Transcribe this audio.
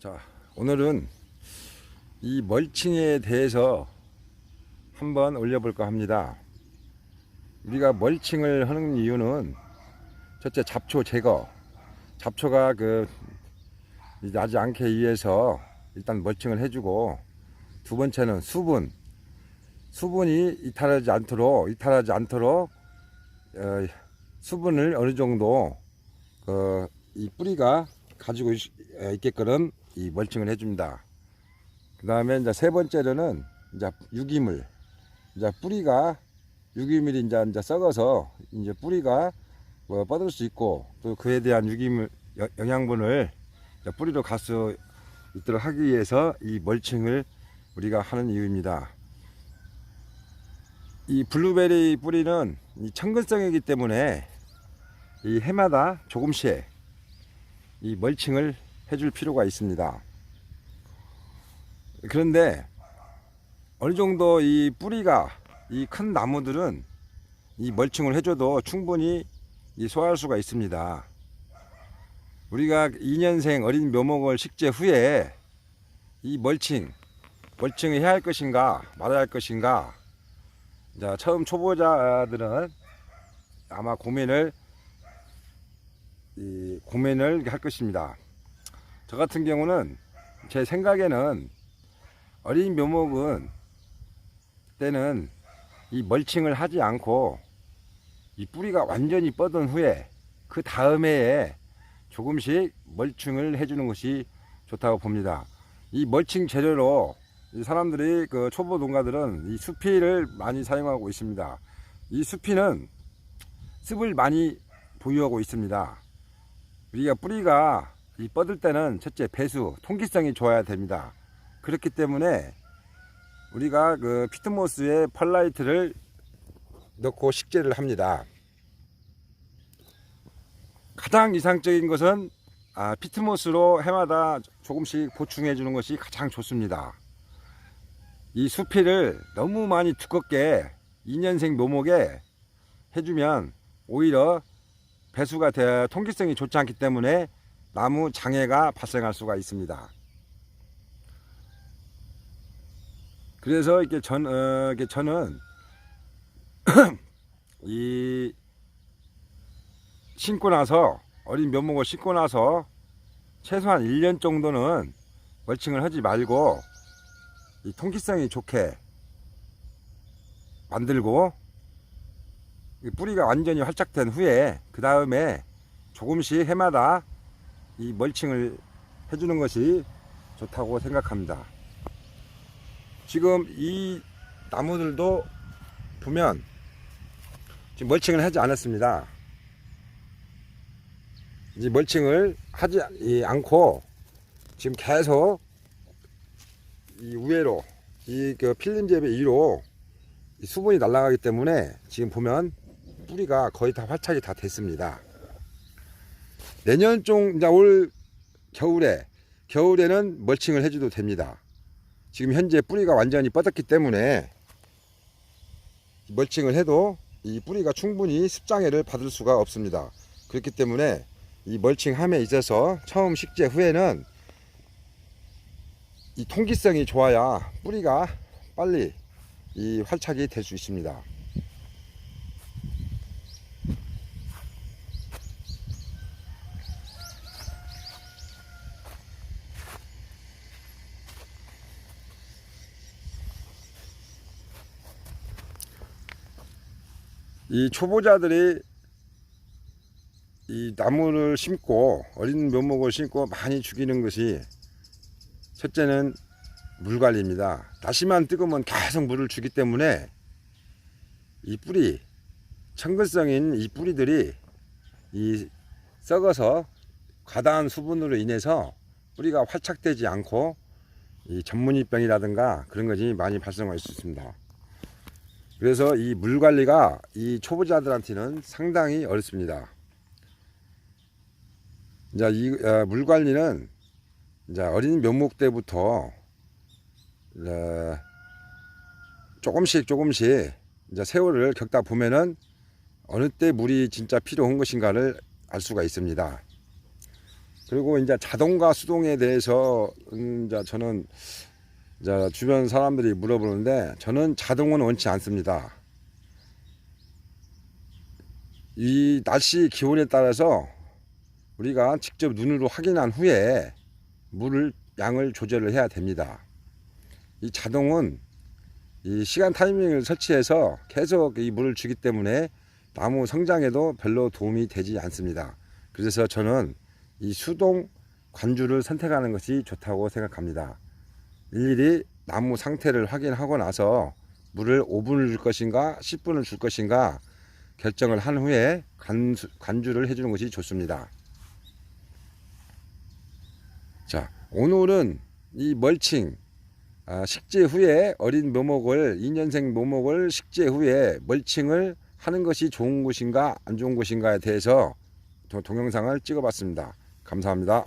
자, 오늘은 이 멀칭에 대해서 한번 올려볼까 합니다. 우리가 멀칭을 하는 이유는 첫째 잡초 제거, 잡초가 나지 않게 위해서 일단 멀칭을 해주고, 두 번째는 수분이 이탈하지 않도록 수분을 어느 정도 이 뿌리가 가지고 있게끔 이 멀칭을 해줍니다. 그 다음에 이제 세 번째로는 이제 유기물, 이제 뿌리가 유기물이 이제 썩어서 이제 뿌리가 뻗을 수 있고, 또 그에 대한 유기물 영양분을 뿌리로 갈 수 있도록 하기 위해서 이 멀칭을 우리가 하는 이유입니다. 이 블루베리 뿌리는 이 청근성이기 때문에 이 해마다 조금씩 이 멀칭을 해줄 필요가 있습니다. 그런데 어느 정도 이 뿌리가 이 큰 나무들은 이 멀칭을 해줘도 충분히 소화할 수가 있습니다. 우리가 2년생 어린 묘목을 식재 후에 이 멀칭을 해야 할 것인가 말아야 할 것인가, 자, 처음 초보자들은 아마 고민을 할 것입니다. 저 같은 경우는 제 생각에는 어린 묘목은 때는 이 멀칭을 하지 않고 이 뿌리가 완전히 뻗은 후에 그 다음 해에 조금씩 멀칭을 해주는 것이 좋다고 봅니다. 이 멀칭 재료로 사람들이 초보 농가들은 이 수피를 많이 사용하고 있습니다. 이 수피는 습을 많이 보유하고 있습니다. 우리가 뿌리가 뻗을 때는 첫째 배수, 통기성이 좋아야 됩니다. 그렇기 때문에 우리가 피트모스에 펄라이트를 넣고 식재를 합니다. 가장 이상적인 것은 피트모스로 해마다 조금씩 보충해 주는 것이 가장 좋습니다. 이 수피를 너무 많이 두껍게 2년생 묘목에 해주면 오히려 배수가 통기성이 좋지 않기 때문에 나무 장애가 발생할 수가 있습니다. 그래서 저는 이 심고 나서 어린 묘목을 심고 나서 최소한 1년 정도는 멀칭을 하지 말고 이 통기성이 좋게 만들고, 뿌리가 완전히 활착된 후에 그 다음에 조금씩 해마다 이 멀칭을 해주는 것이 좋다고 생각합니다. 지금 이 나무들도 보면 지금 멀칭을 하지 않았습니다. 이제 멀칭을 하지 않고 지금 계속 이 우회로 필름잽의 위로 수분이 날아가기 때문에 지금 보면 뿌리가 거의 다 활착이 다 됐습니다. 내년 이제 올 겨울에는 멀칭을 해줘도 됩니다. 지금 현재 뿌리가 완전히 뻗었기 때문에 멀칭을 해도 이 뿌리가 충분히 습장애를 받을 수가 없습니다. 그렇기 때문에 이 멀칭함에 있어서 처음 식재 후에는 이 통기성이 좋아야 뿌리가 빨리 이 활착이 될 수 있습니다. 이 초보자들이 이 나무를 심고 어린 묘목을 심고 많이 죽이는 것이 첫째는 물 관리입니다. 날씨만 뜨거우면 계속 물을 주기 때문에 이 뿌리, 청근성인 이 뿌리들이 썩어서 과다한 수분으로 인해서 뿌리가 활착되지 않고 이 전문이병이라든가 그런 것이 많이 발생할 수 있습니다. 그래서 이 물 관리가 이 초보자들한테는 상당히 어렵습니다. 이제 이 물 관리는 이제 어린 묘목 때부터 조금씩 이제 세월을 겪다 보면은 어느 때 물이 진짜 필요한 것인가를 알 수가 있습니다. 그리고 이제 자동과 수동에 대해서 이제 저는 이제 주변 사람들이 물어보는데 저는 자동은 원치 않습니다. 이 날씨 기온에 따라서 우리가 직접 눈으로 확인한 후에 물을 양을 조절을 해야 됩니다. 이 자동은 이 시간 타이밍을 설치해서 계속 이 물을 주기 때문에 나무 성장에도 별로 도움이 되지 않습니다. 그래서 저는 이 수동 관주를 선택하는 것이 좋다고 생각합니다. 일일이 나무 상태를 확인하고 나서 물을 5분을 줄 것인가 10분을 줄 것인가 결정을 한 후에 관주를 해주는 것이 좋습니다. 자, 오늘은 이 멀칭 식재 후에 어린 묘목을 2년생 묘목을 식재 후에 멀칭을 하는 것이 좋은 것인가 안 좋은 것인가에 대해서 동영상을 찍어 봤습니다. 감사합니다.